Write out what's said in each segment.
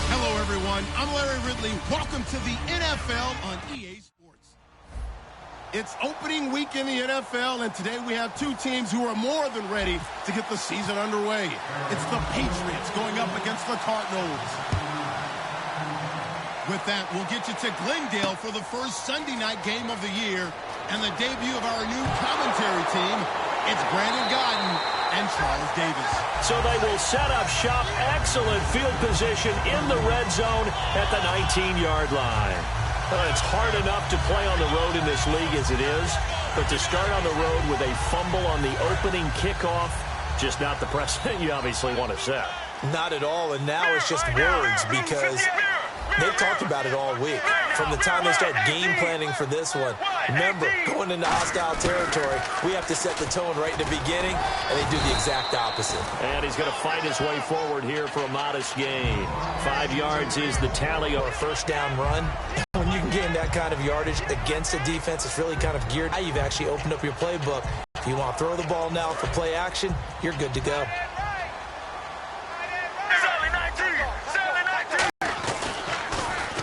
Hello, everyone. I'm Larry Ridley. Welcome to the NFL on EA Sports. It's opening week in the NFL, and today we have two teams who are more than ready to get the season underway. It's the Patriots going up against the Cardinals. With that, we'll get you to Glendale for the first Sunday night game of the year and the debut of our new commentary team. It's Brandon Godden and Charles Davis. So they will set up shop. Excellent field position in the red zone at the 19-yard line. It's hard enough to play on the road in this league as it is, but to start on the road with a fumble on the opening kickoff, just not the precedent you obviously want to set. Not at all, and now it's just words because they've talked about it all week. From the time they start game planning for this one, remember, going into hostile territory, we have to set the tone right in the beginning, and they do the exact opposite. And he's going to fight his way forward here for a modest gain. 5 yards is the tally on a first down run. When you can gain that kind of yardage against a defense, it's really kind of geared. Now you've actually opened up your playbook. If you want to throw the ball now for play action, you're good to go.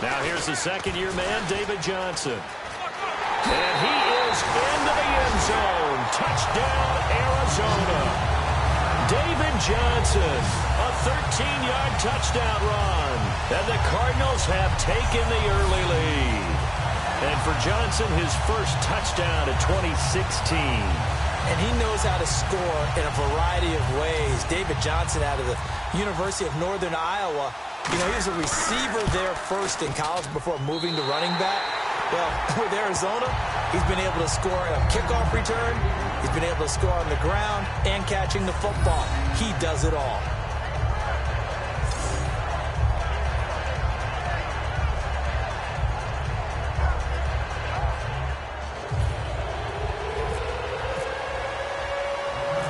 Now here's the second-year man, David Johnson. And he is into the end zone. Touchdown, Arizona. David Johnson, a 13-yard touchdown run. And the Cardinals have taken the early lead. And for Johnson, his first touchdown in 2016. And he knows how to score in a variety of ways. David Johnson out of the University of Northern Iowa. You know, he was a receiver there first in college before moving to running back. Well, with Arizona, he's been able to score a kickoff return. He's been able to score on the ground and catching the football. He does it all.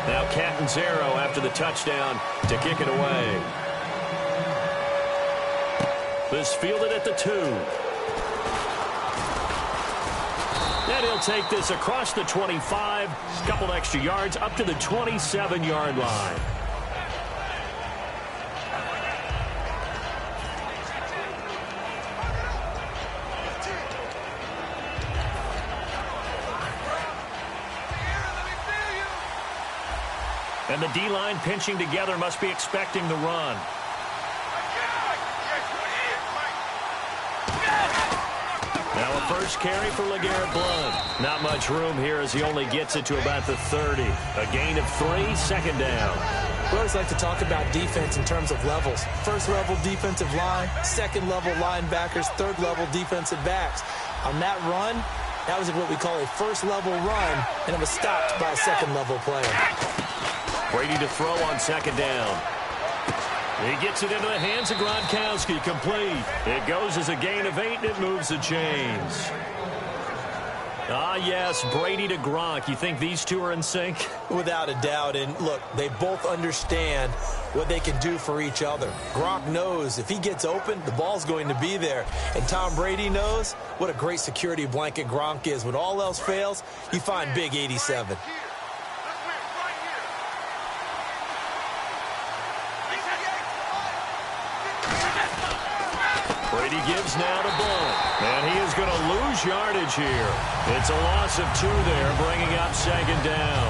Now Catanzaro after the touchdown to kick it away. This fielded at the 2. And he'll take this across the 25, a couple extra yards up to the 27-yard line. And the D-line pinching together must be expecting the run. Now a first carry for LeGarrette Blount. Not much room here as he only gets it to about the 30. A gain of 3, second down. We always like to talk about defense in terms of levels. First level defensive line, second level linebackers, third level defensive backs. On that run, that was what we call a first level run, and it was stopped by a second level player. Brady to throw on second down. He gets it into the hands of Gronkowski, complete. It goes as a gain of 8, and it moves the chains. Ah, yes, Brady to Gronk. You think these two are in sync? Without a doubt, and look, they both understand what they can do for each other. Gronk knows if he gets open, the ball's going to be there. And Tom Brady knows what a great security blanket Gronk is. When all else fails, you find Big 87. Brady gives now to Blount, and he is going to lose yardage here. It's a loss of 2 there, bringing up second down.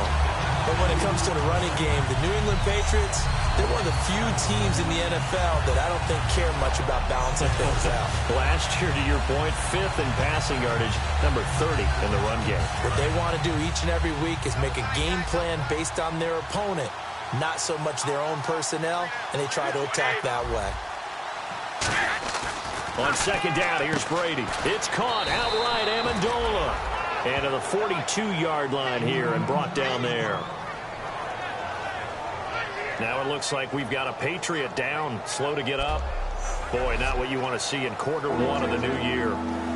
But when it comes to the running game, the New England Patriots, they're one of the few teams in the NFL that I don't think care much about balancing things out. Last year, to your point, 5th in passing yardage, number 30 in the run game. What they want to do each and every week is make a game plan based on their opponent, not so much their own personnel, and they try to attack that way. On second down, here's Brady. It's caught outright, Amendola. And to the 42-yard line here and brought down there. Now it looks like we've got a Patriot down, slow to get up. Boy, not what you want to see in quarter 1 of the new year.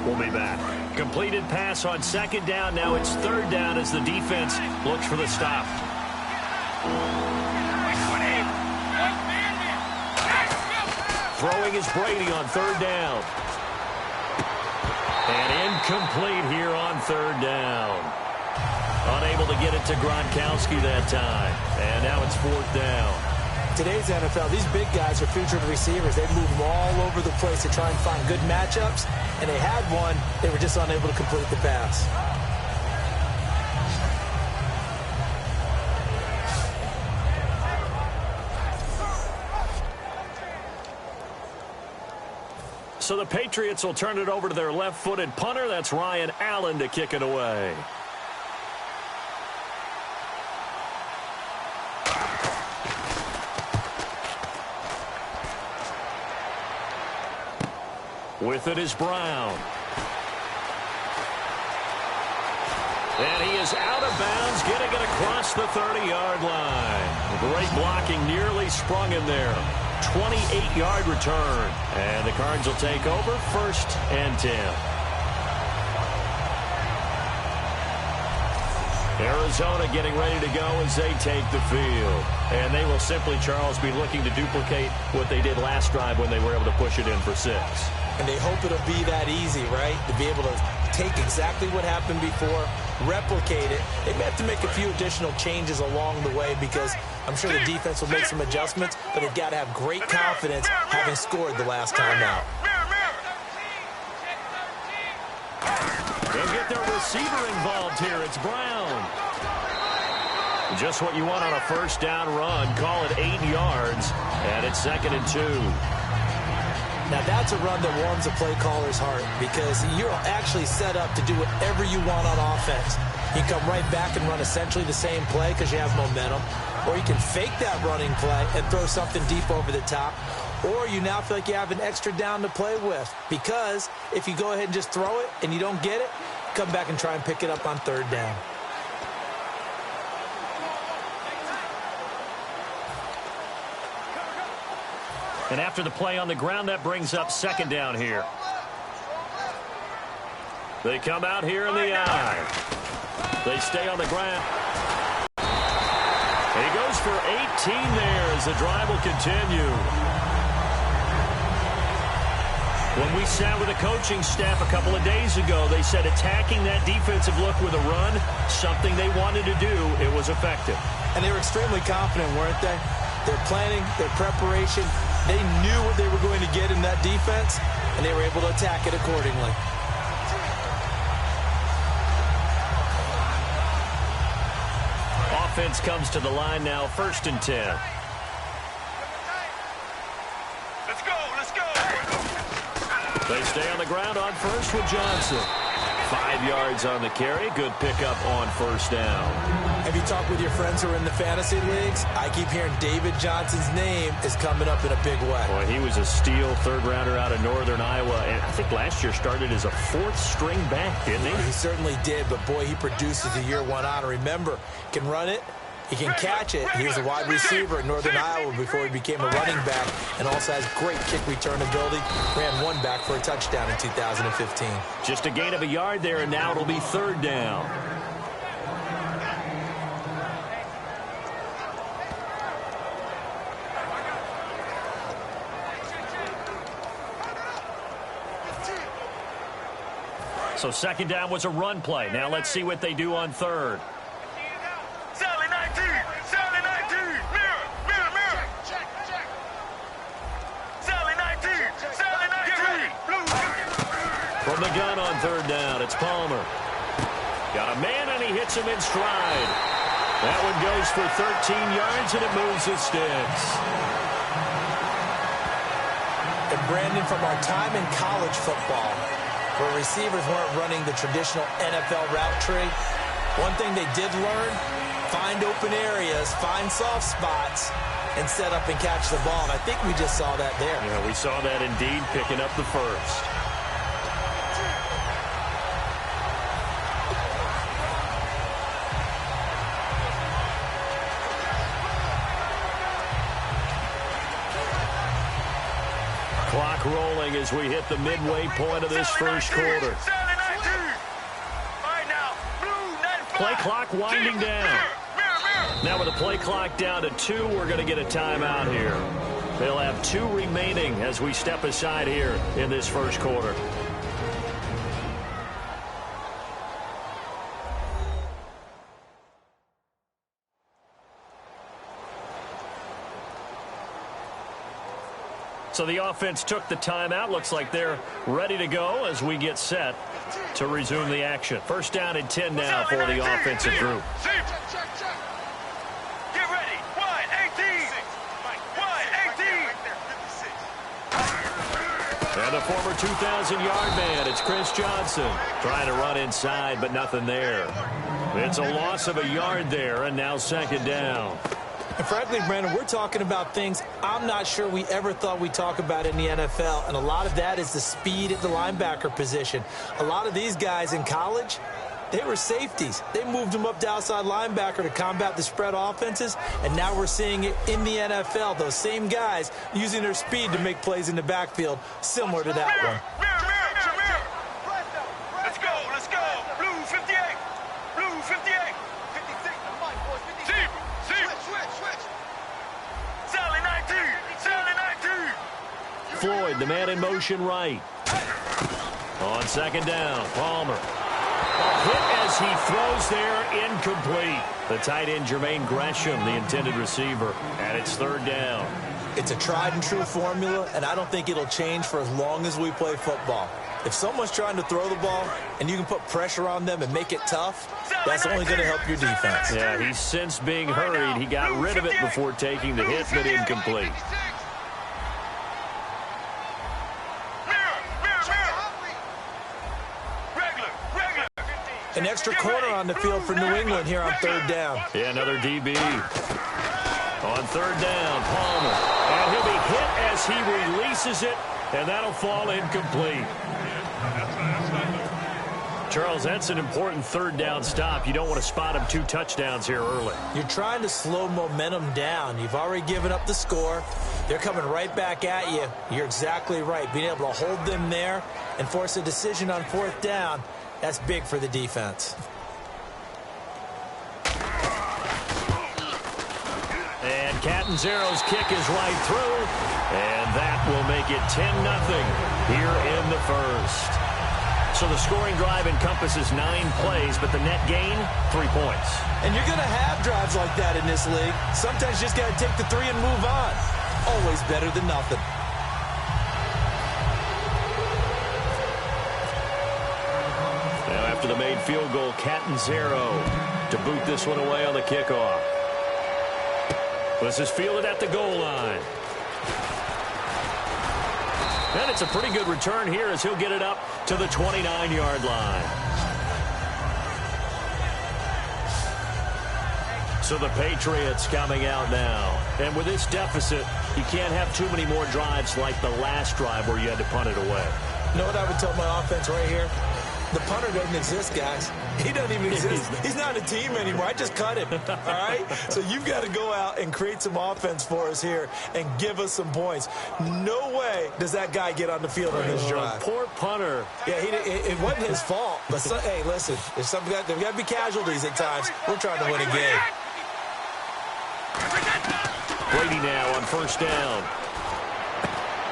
We'll be back. Completed pass on second down. Now it's third down as the defense looks for the stop. Throwing is Brady on third down. And incomplete here on third down. Unable to get it to Gronkowski that time. And now it's 4th down. Today's NFL, these big guys are featured receivers. They move them all over the place to try and find good matchups. And they had one. They were just unable to complete the pass. So the Patriots will turn it over to their left-footed punter. That's Ryan Allen to kick it away. With it is Brown. And he is out of bounds, getting it across the 30-yard line. Great blocking, nearly sprung him there. 28-yard return. And the Cards will take over 1st and 10. Arizona getting ready to go as they take the field. And they will simply, Charles, be looking to duplicate what they did last drive when they were able to push it in for 6. And they hope it'll be that easy, right? To be able to take exactly what happened before, replicate it. They may have to make a few additional changes along the way because I'm sure the defense will make some adjustments, but they've got to have great confidence having scored the last time out. They'll get their receiver involved here. It's Brown. Just what you want on a 1st down run. Call it 8 yards, and it's 2nd and 2. Now, that's a run that warms a play caller's heart because you're actually set up to do whatever you want on offense. You come right back and run essentially the same play because you have momentum, or you can fake that running play and throw something deep over the top, or you now feel like you have an extra down to play with because if you go ahead and just throw it and you don't get it, come back and try and pick it up on 3rd down. And after the play on the ground, that brings up 2nd down here. They come out here in the eye. They stay on the ground. He goes for 18 there as the drive will continue. When we sat with the coaching staff a couple of days ago, they said attacking that defensive look with a run, something they wanted to do, it was effective. And they were extremely confident, weren't they? Their planning, their preparation, they knew what they were going to get in that defense, and they were able to attack it accordingly. Offense comes to the line now, 1st and 10. Let's go, let's go. They stay on the ground on 1st with Johnson. 5 yards on the carry. Good pickup on 1st down. Have you talked with your friends who are in the fantasy leagues? I keep hearing David Johnson's name is coming up in a big way. Boy, he was a steal 3rd rounder out of Northern Iowa. And I think last year started as a 4th string back, didn't he? He certainly did, but boy, he produces the year 1 honor. Remember, he can run it. He can catch it. He was a wide receiver in Northern Iowa before he became a running back and also has great kick return ability. Ran 1 back for a touchdown in 2015. Just a gain of a yard there, and now it'll be 3rd down. So 2nd down was a run play. Now let's see what they do on 3rd. Sally 19, Sally 19, mirror, mirror, mirror. Check, check. Sally 19, Sally 19. From the gun on 3rd down, it's Palmer. Got a man, and he hits him in stride. That one goes for 13 yards, and it moves the sticks. And Brandon, from our time in college football, where receivers weren't running the traditional NFL route tree, one thing they did learn, find open areas, find soft spots, and set up and catch the ball. And I think we just saw that there. Yeah, we saw that indeed, picking up the 1st. Clock rolling as we hit the midway point of this 1st quarter. Play clock winding down. Now with the play clock down to 2, we're going to get a timeout here. They'll have 2 remaining as we step aside here in this 1st quarter. So the offense took the timeout. Looks like they're ready to go as we get set to resume the action. First down and 10 now for the offensive group. Get ready. Wide 18. Wide 18. And the former 2,000-yard man, it's Chris Johnson, trying to run inside, but nothing there. It's a loss of a yard there, and now second down. And frankly, Brandon, we're talking about things I'm not sure we ever thought we'd talk about in the NFL, and a lot of that is the speed at the linebacker position. A lot of these guys in college, they were safeties. They moved them up to outside linebacker to combat the spread offenses, and now we're seeing it in the NFL. Those same guys using their speed to make plays in the backfield, similar to that one. Mirror. Let's go. Let's go. Blue 58. Blue 58. 56. Zebra. Switch. Sally 19. Sally 19. Floyd, the man in motion right. On second down, Palmer. A hit as he throws there, incomplete. The tight end, Jermaine Gresham, the intended receiver, and it's third down. It's a tried-and-true formula, and I don't think it'll change for as long as we play football. If someone's trying to throw the ball and you can put pressure on them and make it tough, that's only going to help your defense. Yeah, he's since being hurried. He got rid of it before taking the hit, but incomplete. An extra corner on the field for New England here on third down. Yeah, another DB. On third down, Palmer. And he'll be hit as he releases it, and that'll fall incomplete. Charles, that's an important third down stop. You don't want to spot him 2 touchdowns here early. You're trying to slow momentum down. You've already given up the score. They're coming right back at you. You're exactly right. Being able to hold them there and force a decision on fourth down, that's big for the defense. And Catanzaro's kick is right through, and that will make it 10-0 here in the first. So the scoring drive encompasses 9 plays, but the net gain, 3 points. And you're going to have drives like that in this league. Sometimes you just got to take the 3 and move on. Always better than nothing. After the made field goal, Catanzaro to boot this one away on the kickoff. This is fielded at the goal line. And it's a pretty good return here as he'll get it up to the 29-yard line. So the Patriots coming out now. And with this deficit, you can't have too many more drives like the last drive where you had to punt it away. You know what I would tell my offense right here? The punter doesn't exist, guys. He doesn't even exist. He's not a team anymore. I just cut him, all right? So you've got to go out and create some offense for us here and give us some points. No way does that guy get on the field on this drive. Poor punter. Yeah, it wasn't his fault. But, hey, listen, there's got to be casualties at times. We're trying to win a game. Brady now on first down.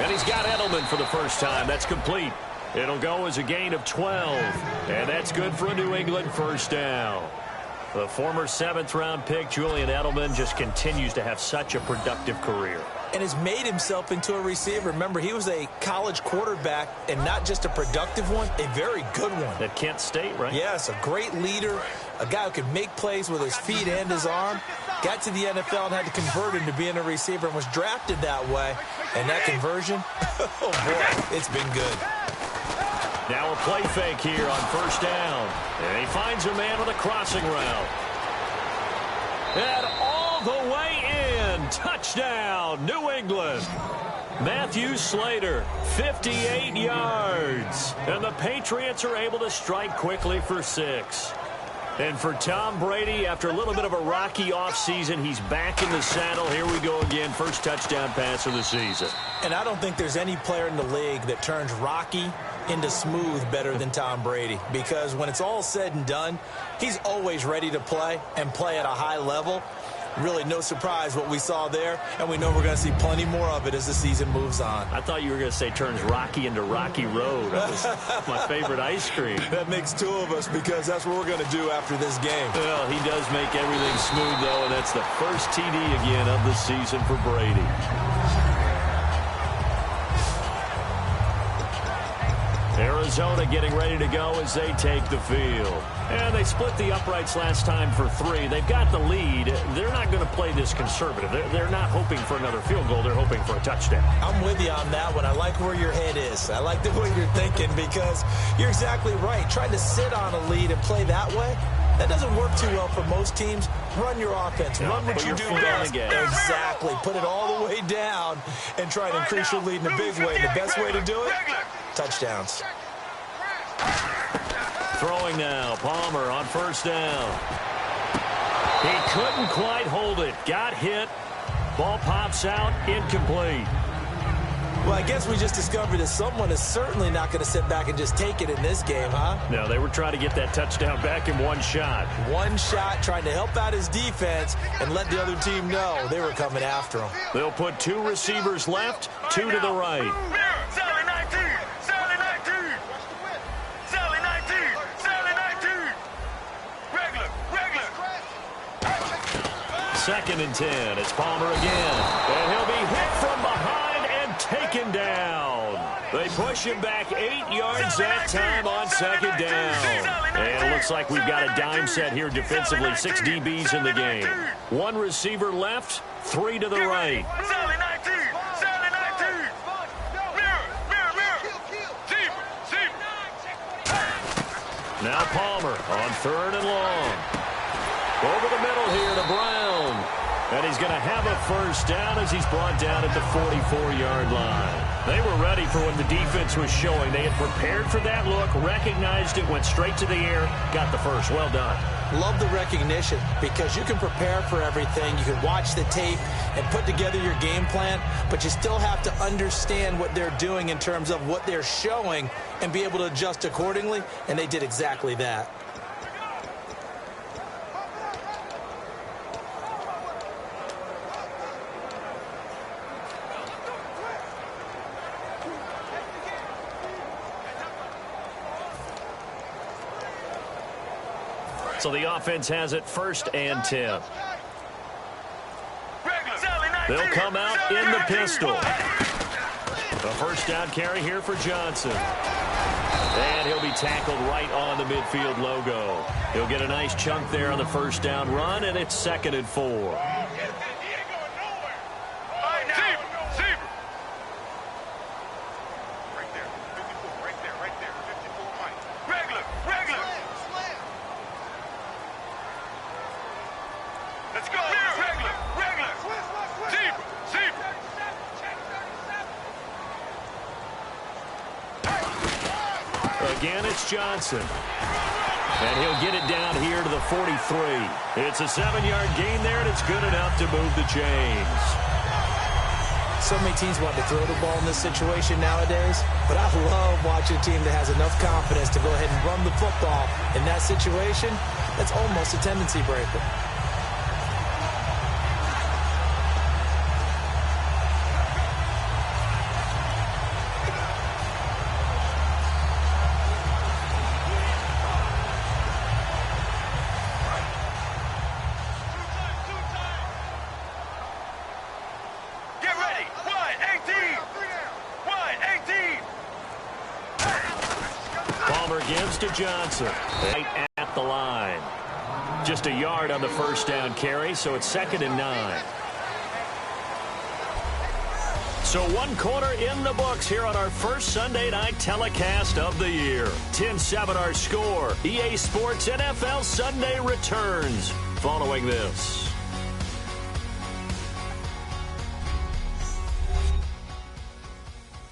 And he's got Edelman for the first time. That's complete. It'll go as a gain of 12, and that's good for a New England first down. The former 7th-round pick, Julian Edelman, just continues to have such a productive career. And has made himself into a receiver. Remember, he was a college quarterback, and not just a productive one, a very good one. At Kent State, right? Yes, a great leader, a guy who could make plays with his feet and his arm. Got to the NFL and had to convert him to being a receiver and was drafted that way. And that conversion, oh, boy, it's been good. Now a play fake here on first down. And he finds a man with a crossing route. And all the way in. Touchdown, New England. Matthew Slater, 58 yards. And the Patriots are able to strike quickly for 6. And for Tom Brady, after a little bit of a rocky offseason, he's back in the saddle. Here we go again. First touchdown pass of the season. And I don't think there's any player in the league that turns rocky into smooth better than Tom Brady, because when it's all said and done, he's always ready to play and play at a high level. Really no surprise what we saw there, and we know we're going to see plenty more of it as the season moves on. I thought you were going to say turns Rocky into Rocky Road. That was my favorite ice cream. That makes 2 of us, because that's what we're going to do after this game. Well, he does make everything smooth, though, and that's the first TD again of the season for Brady. Arizona getting ready to go as they take the field. And they split the uprights last time for 3. They've got the lead. They're not going to play this conservative. They're not hoping for another field goal. They're hoping for a touchdown. I'm with you on that one. I like where your head is. I like the way you're thinking because you're exactly right. Trying to sit on a lead and play that way, that doesn't work too well for most teams. Run your offense. Run what you do best. Exactly. Put it all the way down and try to increase your lead in a big way. The best way to do it, touchdowns. Throwing now. Palmer on first down. He couldn't quite hold it. Got hit. Ball pops out. Incomplete. Well, I guess we just discovered that someone is certainly not going to sit back and just take it in this game, huh? No, they were trying to get that touchdown back in one shot. One shot, trying to help out his defense and let the other team know they were coming after him. They'll put 2 receivers left, 2 to the right. Sally 19. Sally 19. Sally 19. Sally 19. Regular. 2nd and 10. It's Palmer again. And he'll be hit from behind and taken down. They push him back 8 yards that time on 2nd down. And it looks like we've got a dime set here defensively. 6 DBs in the game. 1 receiver left, 3 to the right. Sally 19. Sally 19. Mirror. Now Palmer on 3rd and long. Over the middle here to Brown. And he's going to have a first down as he's brought down at the 44-yard line. They were ready for when the defense was showing. They had prepared for that look, recognized it, went straight to the air, got the first. Well done. Love the recognition because you can prepare for everything. You can watch the tape and put together your game plan, but you still have to understand what they're doing in terms of what they're showing and be able to adjust accordingly, and they did exactly that. So the offense has it 1st and 10. They'll come out in the pistol. A first down carry here for Johnson. And he'll be tackled right on the midfield logo. He'll get a nice chunk there on the first down run, and it's 2nd and 4. Again, it's Johnson. And he'll get it down here to the 43. It's a 7-yard gain there, and it's good enough to move the chains. So many teams want to throw the ball in this situation nowadays, but I love watching a team that has enough confidence to go ahead and run the football. In that situation, that's almost a tendency breaker. Gives to Johnson right at the line. Just a yard on the first down carry, so it's 2nd and 9. So 1 quarter in the books here on our first Sunday night telecast of the year. 10-7 our score. EA Sports NFL Sunday returns following this.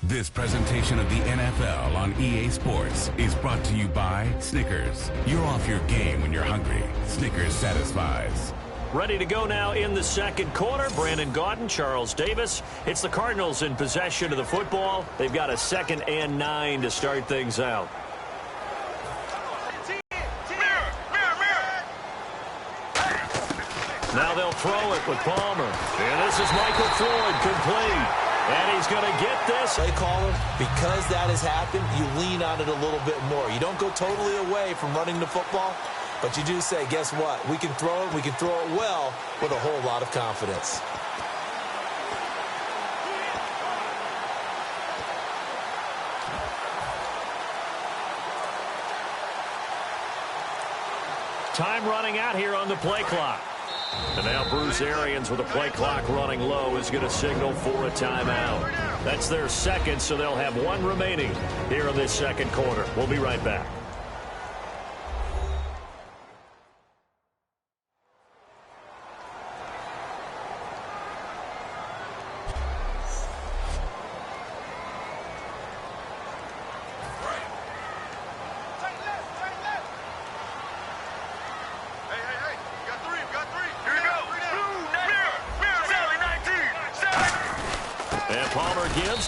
This presentation of the NFL on EA Sports is brought to you by Snickers. You're off your game when you're hungry. Snickers satisfies. Ready to go now in the 2nd quarter. Brandon Gaudin, Charles Davis. It's the Cardinals in possession of the football. They've got a 2nd and 9 to start things out. Now they'll throw it with Palmer. And this is Michael Floyd, complete. And he's going to get this. Play caller, because that has happened, you lean on it a little bit more. You don't go totally away from running the football, but you do say, guess what? We can throw it. We can throw it well with a whole lot of confidence. Time running out here on the play clock. And now Bruce Arians with the play clock running low is going to signal for a timeout. That's their second, so they'll have one remaining here in this second quarter. We'll be right back.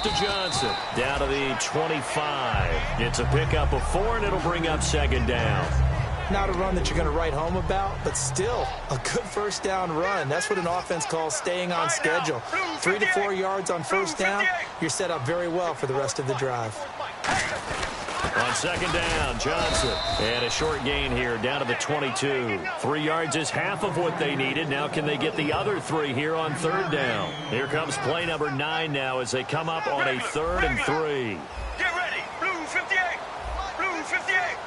To Johnson, down to the 25. It's a pickup of 4, and it'll bring up second down. Not a run that you're going to write home about, but still a good first down run. That's what an offense calls staying on schedule. 3 to 4 yards on first down, you're set up very well for the rest of the drive. On second down, Johnson. And a short gain here, down to the 22. 3 yards is half of what they needed. Now can they get the other 3 here on third down? Here comes play number 9 now as they come up on a 3rd and 3. Get ready. Blue 58. Blue 58.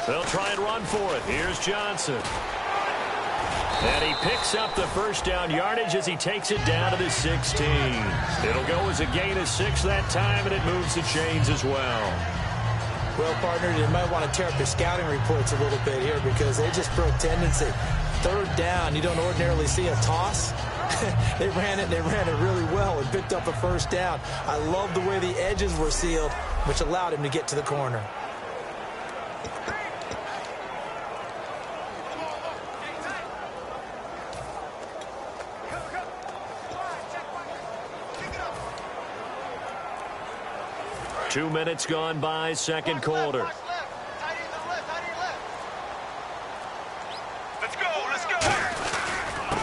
They'll try and run for it. Here's Johnson. And he picks up the first down yardage as he takes it down to the 16. It'll go as a gain of 6 that time, and it moves the chains as well. Well, partner, they might want to tear up their scouting reports a little bit here because they just broke tendency. Third down, you don't ordinarily see a toss. They ran it really well and picked up a first down. I love the way the edges were sealed, which allowed him to get to the corner. Two minutes gone by, second quarter. Let's go.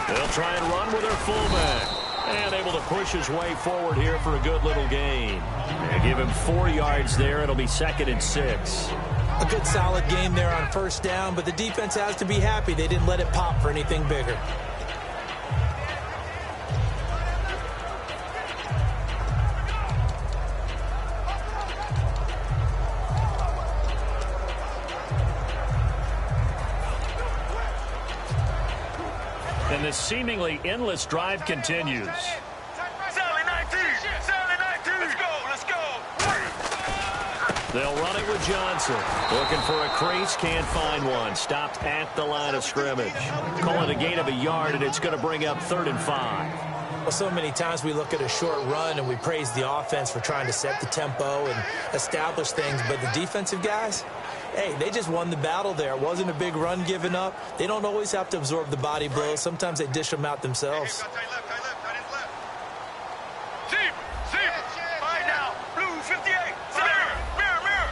They'll try and run with their fullback. And able to push his way forward here for a good little gain. And give him 4 yards there. It'll be 2nd and 6. A good solid game there on first down, but the defense has to be happy they didn't let it pop for anything bigger. And this seemingly endless drive continues. Sally 19. Let's go. They'll run it with Johnson. Looking for a crease, can't find one. Stopped at the line of scrimmage. Call it a gain of a yard, and it's going to bring up 3rd and 5. Well, so many times we look at a short run and we praise the offense for trying to set the tempo and establish things, but the defensive guys, hey, they just won the battle there. It wasn't a big run given up. They don't always have to absorb the body blows. Sometimes they dish them out themselves. Right now. Blue 58. Mirror.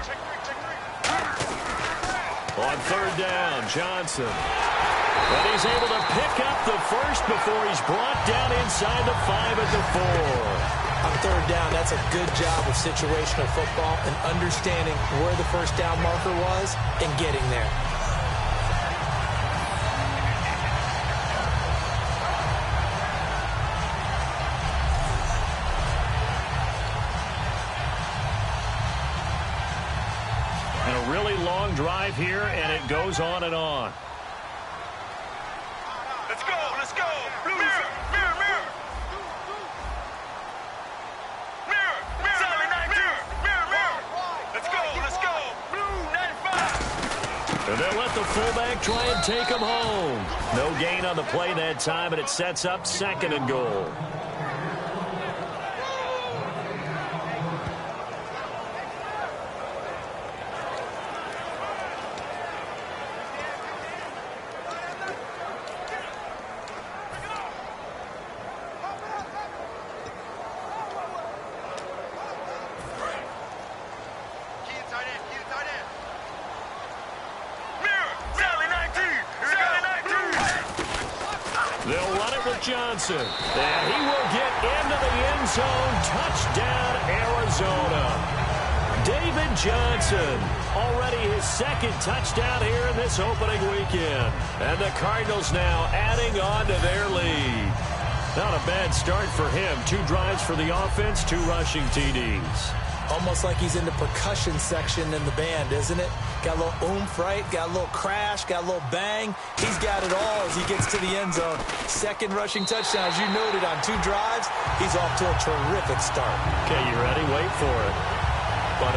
On third down, Johnson. And he's able to pick up the first before he's brought down inside the 5 at the 4. On third down, that's a good job of situational football and understanding where the first down marker was and getting there. And a really long drive here, and it goes on and on. Let's go. Blue. Mirror. Sally 19. Mirror. Let's go. Blue 95. And they'll let the fullback try and take him home. No gain on the play that time, and it sets up 2nd and goal. Johnson, and he will get into the end zone. Touchdown, Arizona. David Johnson, already his second touchdown here in this opening weekend. And the Cardinals now adding on to their lead. Not a bad start for him. 2 drives for the offense, 2 rushing TDs. Almost like he's in the percussion section in the band, isn't it? Got a little oomph, right? Got a little crash, got a little bang. He's got it all as he gets to the end zone. Second rushing touchdown, as you noted, on 2 drives. He's off to a terrific start. Okay, you ready? Wait for it. But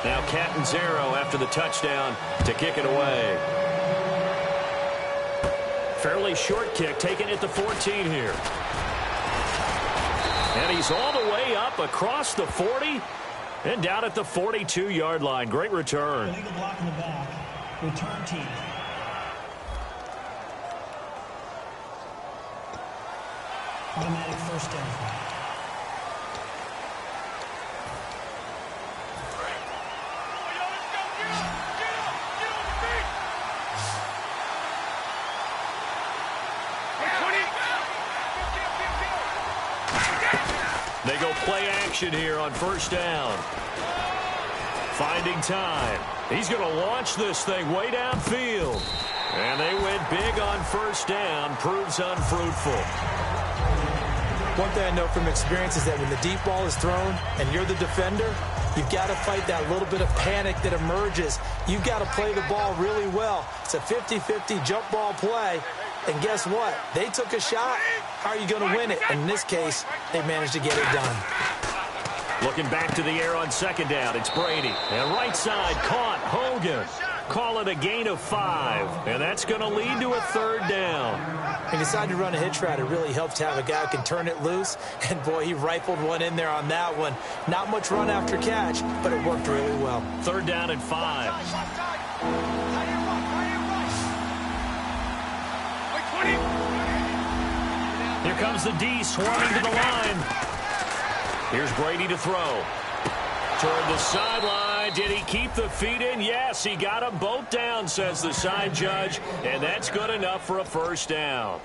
now Catanzaro after the touchdown to kick it away. Fairly short kick, taking it to 14 here. And he's all the way up across the 40 and down at the 42-yard line. Great return. Illegal block in the back. Return team. Automatic first down. They go play action here on first down. Finding time. He's going to launch this thing way downfield. And they went big on first down. Proves unfruitful. One thing I know from experience is that when the deep ball is thrown and you're the defender, you've got to fight that little bit of panic that emerges. You've got to play the ball really well. It's a 50-50 jump ball play. And guess what? They took a shot. How are you going to win it? In this case, they managed to get it done. Looking back to the air on second down. It's Brady. And right side caught. Hogan. Call it a gain of 5. And that's going to lead to a third down. He decided to run a hitch route. It really helps to have a guy who can turn it loose. And, boy, he rifled one in there on that one. Not much run after catch, but it worked really well. Third down and 5. Here comes the D swarming to the line. Here's Brady to throw. Toward the sideline. Did he keep the feet in? Yes, he got them both down, says the side judge. And that's good enough for a first down.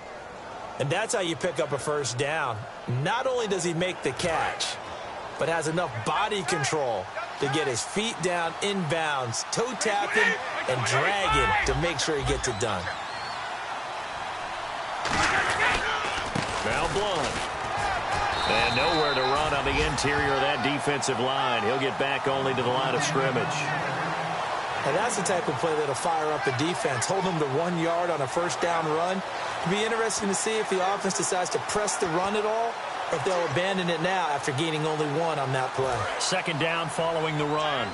And that's how you pick up a first down. Not only does he make the catch, but has enough body control to get his feet down inbounds, toe tapping and dragging to make sure he gets it done. Now Blunt. And nowhere to run on the interior of that defensive line. He'll get back only to the line of scrimmage. And that's the type of play that'll fire up the defense. Hold them to 1 yard on a first down run. It'll be interesting to see if the offense decides to press the run at all, or if they'll abandon it now after gaining only 1 on that play. Second down following the run.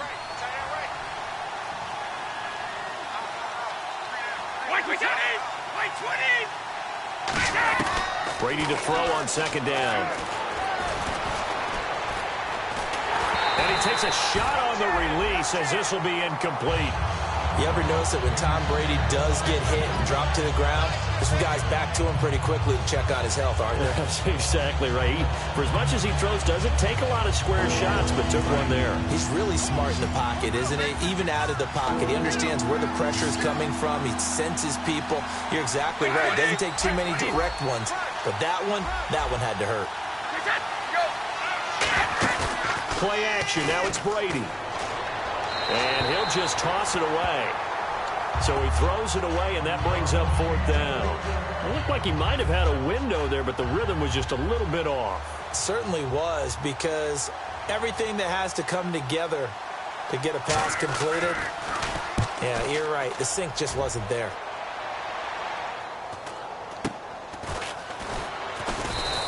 Brady to throw on second down. And he takes a shot on the release as this will be incomplete. You ever notice that when Tom Brady does get hit and drop to the ground, there's some guys back to him pretty quickly to check on his health, aren't there? That's exactly right. For as much as he throws, doesn't take a lot of square shots, but took one there. He's really smart in the pocket, isn't he? Even out of the pocket. He understands where the pressure is coming from. He senses people. You're exactly right. Doesn't take too many direct ones. But that one had to hurt. Play action. Now it's Brady. And he'll just toss it away. So he throws it away, and that brings up fourth down. It looked like he might have had a window there, but the rhythm was just a little bit off. It certainly was, because everything that has to come together to get a pass completed, yeah, you're right. The sync just wasn't there.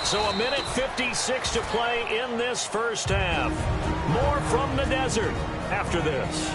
So a minute 56 to play in this first half. More from the desert after this.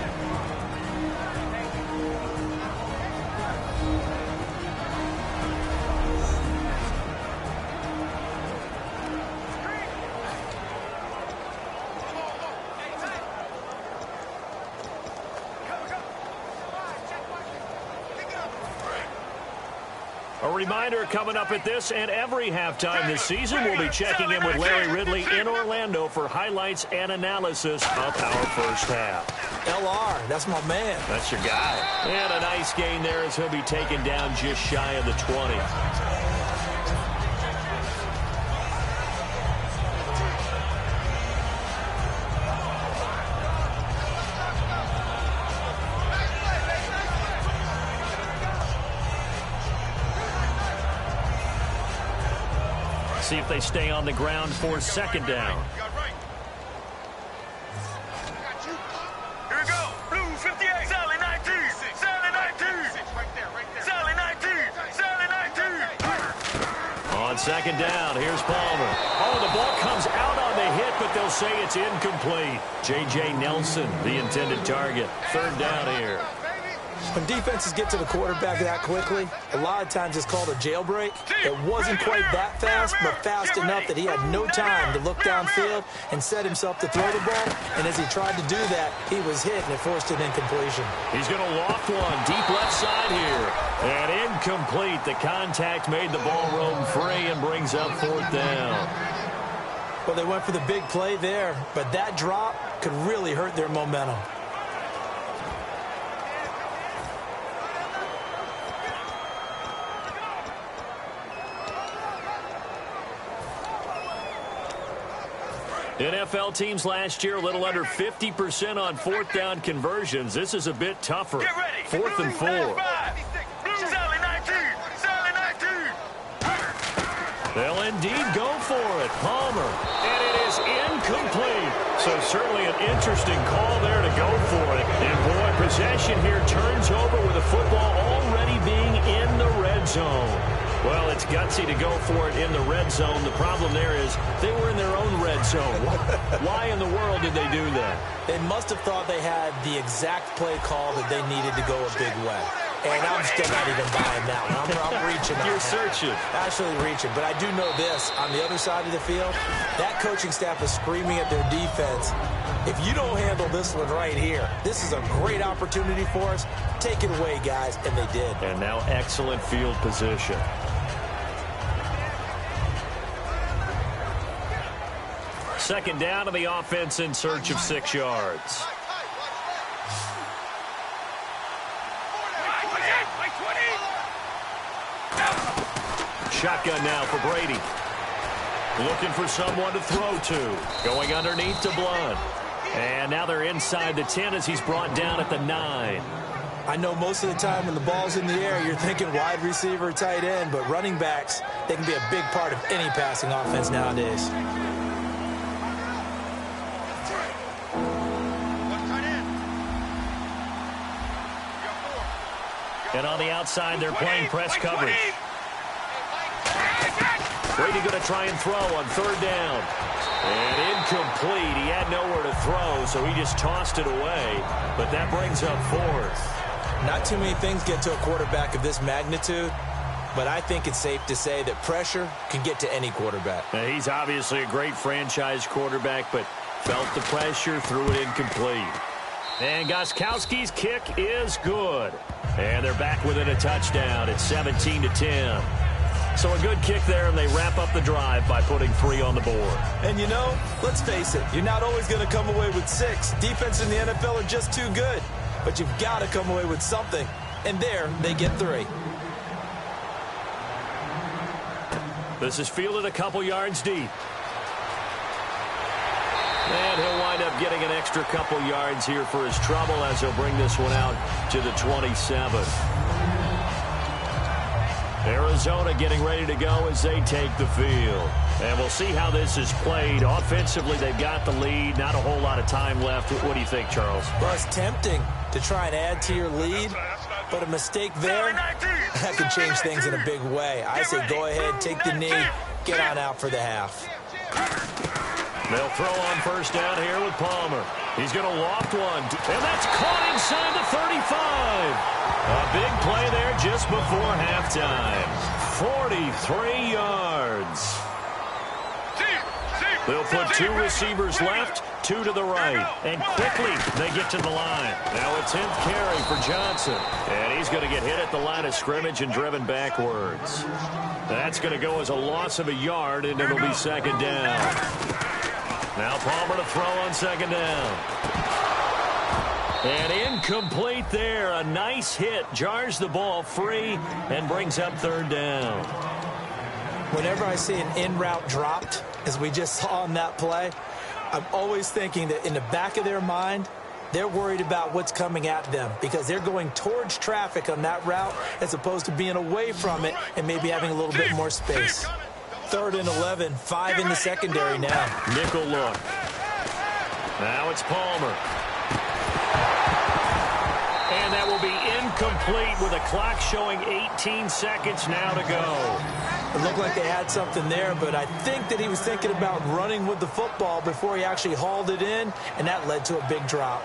A reminder, coming up at this and every halftime this season, we'll be checking in with Larry Ridley in Orlando for highlights and analysis of our first half. LR, that's my man. That's your guy. And a nice gain there as he'll be taken down just shy of the 20. See if they stay on the ground for second down. Here we go. Blue 58. Sally 19. Sally 19. Sally 19. Sally 19. On second down, here's Palmer. Oh, the ball comes out on the hit, but they'll say it's incomplete. J.J. Nelson, the intended target. Third down here. When defenses get to the quarterback that quickly, a lot of times it's called a jailbreak. It wasn't quite that fast, but fast enough that he had no time to look downfield and set himself to throw the ball. And as he tried to do that, he was hit, and it forced an incompletion. He's going to loft one deep left side here. And incomplete. The contact made the ball roam free and brings up fourth down. Well, they went for the big play there, but that drop could really hurt their momentum. NFL teams last year a little under 50% on fourth down conversions. This is a bit tougher. Get ready. Fourth and 4. Blue Sally 19. Sally 19. They'll indeed go for it. Palmer. And it is incomplete. So certainly an interesting call there to go for it. And boy, possession here turns over with the football already being in the red zone. Well, it's gutsy to go for it in the red zone. The problem there is they were in their own red zone. Why in the world did they do that? They must have thought they had the exact play call that they needed to go a big way. And I'm still not even buying that one. I'm reaching. You're searching. Actually reaching. But I do know this. On the other side of the field, that coaching staff is screaming at their defense, if you don't handle this one right here, this is a great opportunity for us. Take it away, guys. And they did. And now excellent field position. Second down to the offense in search of 6 yards. Shotgun now for Brady. Looking for someone to throw to. Going underneath to Blunt. And now they're inside the 10 as he's brought down at the 9. I know most of the time when the ball's in the air, you're thinking wide receiver, tight end, but running backs, they can be a big part of any passing offense nowadays. And on the outside, they're playing press coverage. Brady going to try and throw on third down. And incomplete. He had nowhere to throw, so he just tossed it away. But that brings up fourth. Not too many things get to a quarterback of this magnitude, but I think it's safe to say that pressure can get to any quarterback. Now, he's obviously a great franchise quarterback, but felt the pressure, threw it incomplete. And Gostkowski's kick is good. And they're back within a touchdown. It's 17-10. So a good kick there, and they wrap up the drive by putting 3 on the board. And you know, let's face it, you're not always going to come away with 6. Defense in the NFL are just too good. But you've got to come away with something. And there, they get 3. This is fielded a couple yards deep. And he'll wind up getting an extra couple yards here for his trouble as he'll bring this one out to the 27. Arizona getting ready to go as they take the field. And we'll see how this is played. Offensively, they've got the lead. Not a whole lot of time left. What do you think, Charles? Well, it's tempting to try and add to your lead, but a mistake there, that could change things in a big way. I say go ahead, take the knee, get on out for the half. They'll throw on first down here with Palmer. He's going to loft one. And that's caught inside the 35. A big play there just before halftime. 43 yards. They'll put 2 receivers left, 2 to the right. And quickly, they get to the line. Now a 10th carry for Johnson. And he's going to get hit at the line of scrimmage and driven backwards. That's going to go as a loss of a yard, and it'll be second down. Now Palmer to throw on second down. And incomplete there. A nice hit. Jars the ball free and brings up third down. Whenever I see an in-route dropped, as we just saw on that play, I'm always thinking that in the back of their mind, they're worried about what's coming at them because they're going towards traffic on that route as opposed to being away from it and maybe having a little bit more space. 3rd and 11, 5 in the secondary now. Nickel look. Now it's Palmer. And that will be incomplete with a clock showing 18 seconds now to go. It looked like they had something there, but I think that he was thinking about running with the football before he actually hauled it in, and that led to a big drop.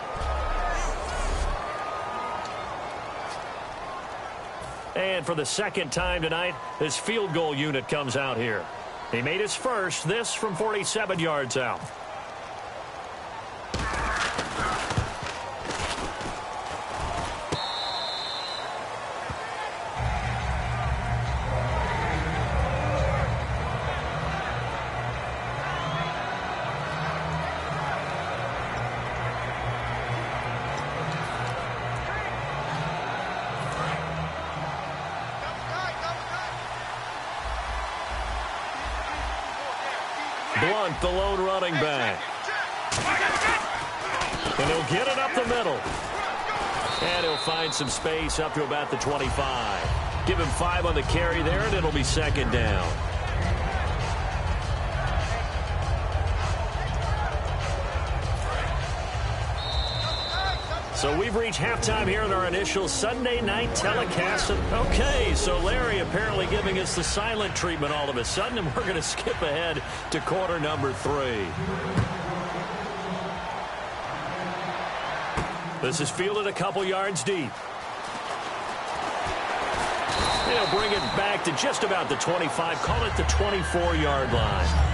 And for the second time tonight, his field goal unit comes out here. He made his first, this from 47 yards out. Blunt, the lone running back. And he'll get it up the middle. And he'll find some space up to about the 25. Give him 5 on the carry there, and it'll be second down. So we've reached halftime here in our initial Sunday night telecast. Okay, so Larry apparently giving us the silent treatment all of a sudden, and we're going to skip ahead to quarter number 3. This is fielded a couple yards deep. They'll bring it back to just about the 25, call it the 24-yard line.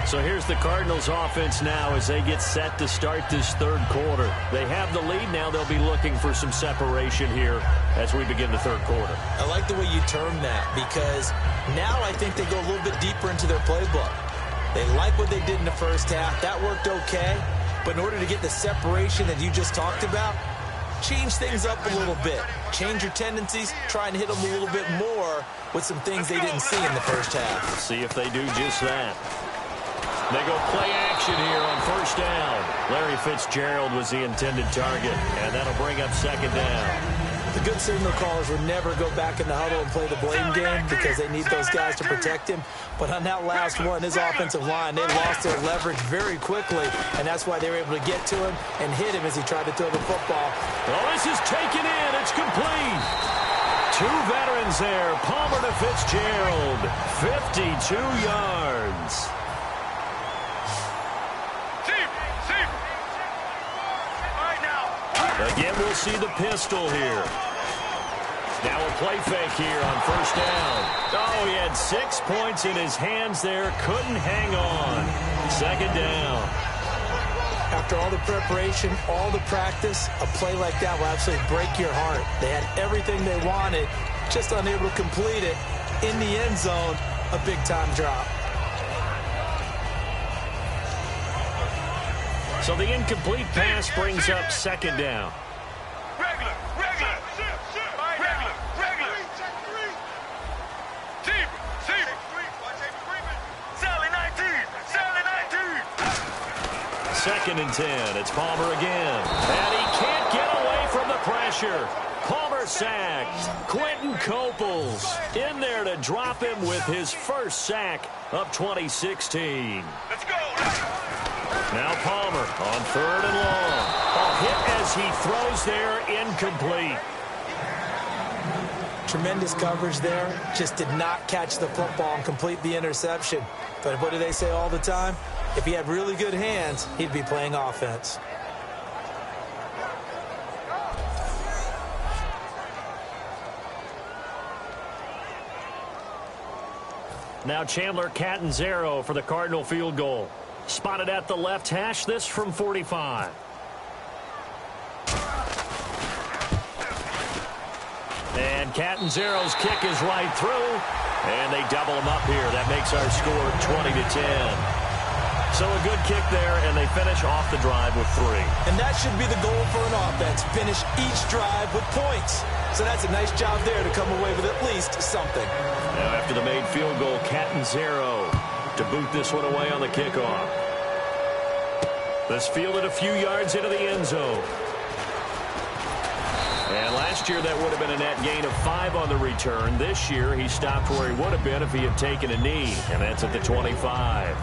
So here's the Cardinals offense now as they get set to start this third quarter. They have the lead. Now they'll be looking for some separation here as we begin the third quarter. I like the way you term that because now I think they go a little bit deeper into their playbook. They like what they did in the first half. That worked okay. But in order to get the separation that you just talked about, change things up a little bit. Change your tendencies. Try and hit them a little bit more with some things they didn't see in the first half. Let's see if they do just that. They go play action here on first down. Larry Fitzgerald was the intended target, and that'll bring up second down. The good signal callers would never go back in the huddle and play the blame game because they need those guys to protect him. But on that last one, his offensive line, they lost their leverage very quickly, and that's why they were able to get to him and hit him as he tried to throw the football. Oh, this is taken in. It's complete. 2 veterans there. Palmer to Fitzgerald. 52 yards. Again, we'll see the pistol here. Now a play fake here on first down. Oh, he had 6 points in his hands there. Couldn't hang on. Second down. After all the preparation, all the practice, a play like that will absolutely break your heart. They had everything they wanted, just unable to complete it. In the end zone, a big-time drop. So the incomplete pass brings up second down. Regular. Sally 19. Second and 10. It's Palmer again. And he can't get away from the pressure. Palmer sacked. Quentin Coples in there to drop him with his first sack of 2016. Let's go. Now Palmer on third and long. A hit as he throws there, incomplete. Tremendous coverage there. Just did not catch the football and complete the interception. But what do they say all the time? If he had really good hands, he'd be playing offense. Now Chandler Catanzaro for the Cardinal field goal. Spotted at the left hash, this from 45. And Catanzaro's kick is right through, and they double him up here. That makes our score 20-10. So a good kick there, and they finish off the drive with 3. And that should be the goal for an offense, finish each drive with points. So that's a nice job there to come away with at least something. Now after the made field goal, Catanzaro to boot this one away on the kickoff. This fielded a few yards into the end zone. And last year that would have been a net gain of 5 on the return. This year he stopped where he would have been if he had taken a knee, and that's at the 25.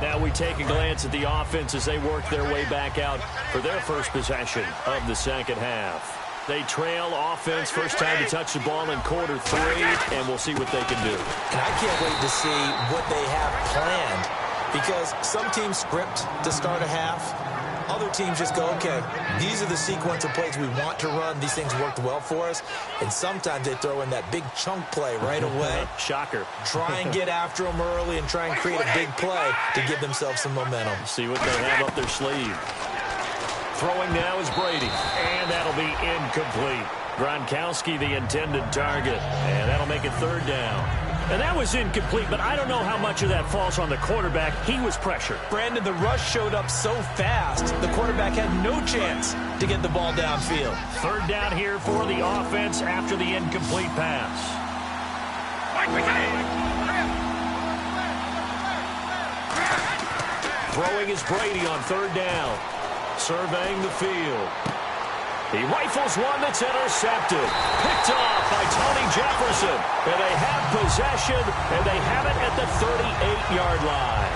Now we take a glance at the offense as they work their way back out for their first possession of the second half. They trail offense, first time to touch the ball in quarter 3, and we'll see what they can do. And I can't wait to see what they have planned, because some teams script to start a half. Other teams just go, okay, these are the sequence of plays we want to run. These things worked well for us. And sometimes they throw in that big chunk play right away. Shocker. Try and get after them early and try and create a big play to give themselves some momentum. See what they have up their sleeve. Throwing now is Brady, and that'll be incomplete. Gronkowski, the intended target, and that'll make it 3rd down. And that was incomplete, but I don't know how much of that falls on the quarterback. He was pressured. Brandon, the rush showed up so fast, the quarterback had no chance to get the ball downfield. 3rd down here for the offense after the incomplete pass. Throwing is Brady on 3rd down. Surveying the field. He rifles one that's intercepted. Picked off by Tony Jefferson. And they have possession, and they have it at the 38-yard line.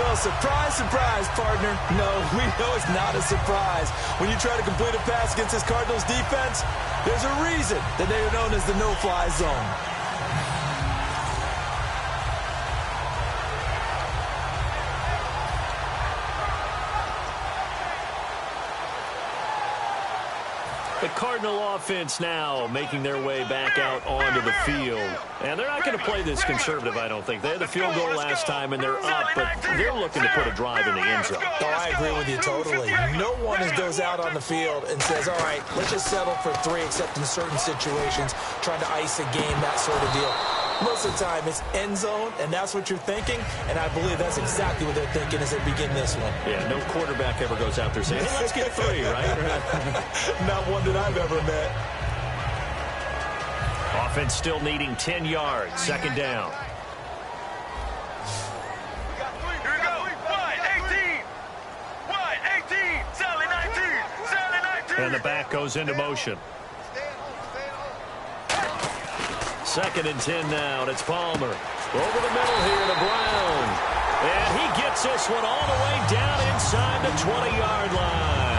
Well, surprise, surprise, partner. No, we know it's not a surprise. When you try to complete a pass against this Cardinals defense, there's a reason that they are known as the no-fly zone. The Cardinal offense now making their way back out onto the field. And they're not going to play this conservative, I don't think. They had the field goal last time, and they're up, but they're looking to put a drive in the end zone. Oh, I agree with you totally. No one goes out on the field and says, all right, let's just settle for 3, except in certain situations, trying to ice a game, that sort of deal. Most of the time, it's end zone, and that's what you're thinking, and I believe that's exactly what they're thinking as they begin this one. Yeah, no quarterback ever goes out there saying, hey, let's get 3, right? Not one that I've ever met. Offense still needing 10 yards, 2nd down. Here we go. Wide 18. Wide 18. Sally 19. Sally 19. And the back goes into motion. 2nd and 10 now, and it's Palmer. Over the middle here to Brown. And he gets this one all the way down inside the 20-yard line.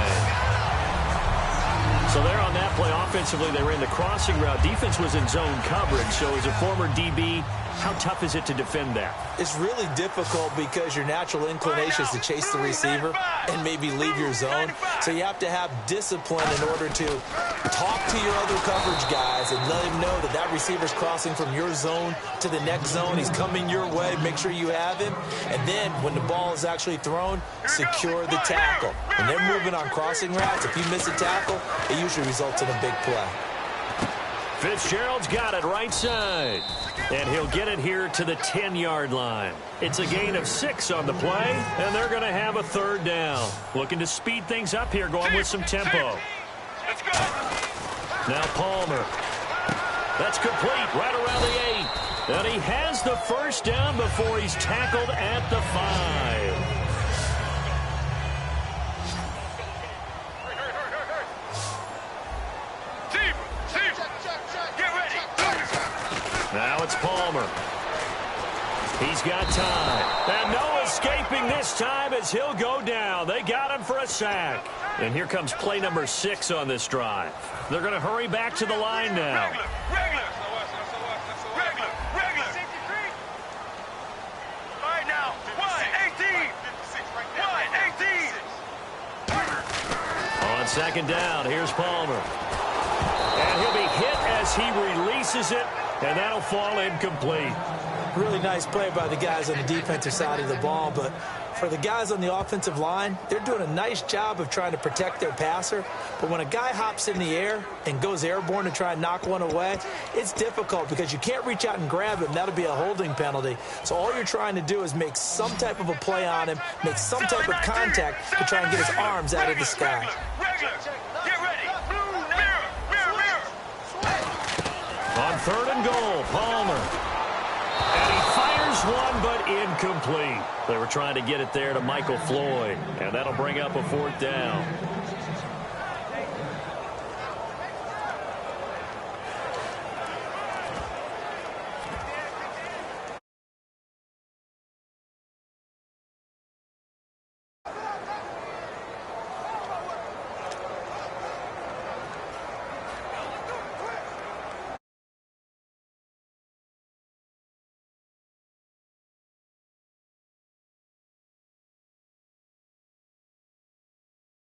So there on that play, offensively, they ran the crossing route. Defense was in zone coverage, so as a former DB, how tough is it to defend that? It's really difficult because your natural inclination is to chase the receiver and maybe leave your zone. So you have to have discipline in order to talk to your other coverage guys and let him know that that receiver's crossing from your zone to the next zone. He's coming your way. Make sure you have him. And then when the ball is actually thrown, secure the tackle. When they're moving on crossing routes, if you miss a tackle, it usually results in a big play. Fitzgerald's got it right side. And he'll get it here to the 10-yard line. It's a gain of 6 on the play, and they're going to have a 3rd down. Looking to speed things up here, going with some tempo. Let's go. Now Palmer. That's complete right around the 8. And he has the 1st down before he's tackled at the 5. Now it's Palmer. He's got time. And no escaping this time as he'll go down. They got him for a sack. And here comes play number 6 on this drive. They're going to hurry back to the line now. Regular. All right, now. Wide 18. Wide 18. On 2nd down, here's Palmer. And he'll be hit as he releases it And that'll fall incomplete. Really nice play by the guys on the defensive side of the ball, but for the guys on the offensive line, they're doing a nice job of trying to protect their passer. But when a guy hops in the air and goes airborne to try and knock one away, it's difficult because you can't reach out and grab him. That'll be a holding penalty. So all you're trying to do is make some type of a play on him, make some type of contact to try and get his arms out of the sky. Get ready. Mirror. On 3rd and goal, Palmer. And he fires one, but incomplete. They were trying to get it there to Michael Floyd, and that'll bring up a 4th down.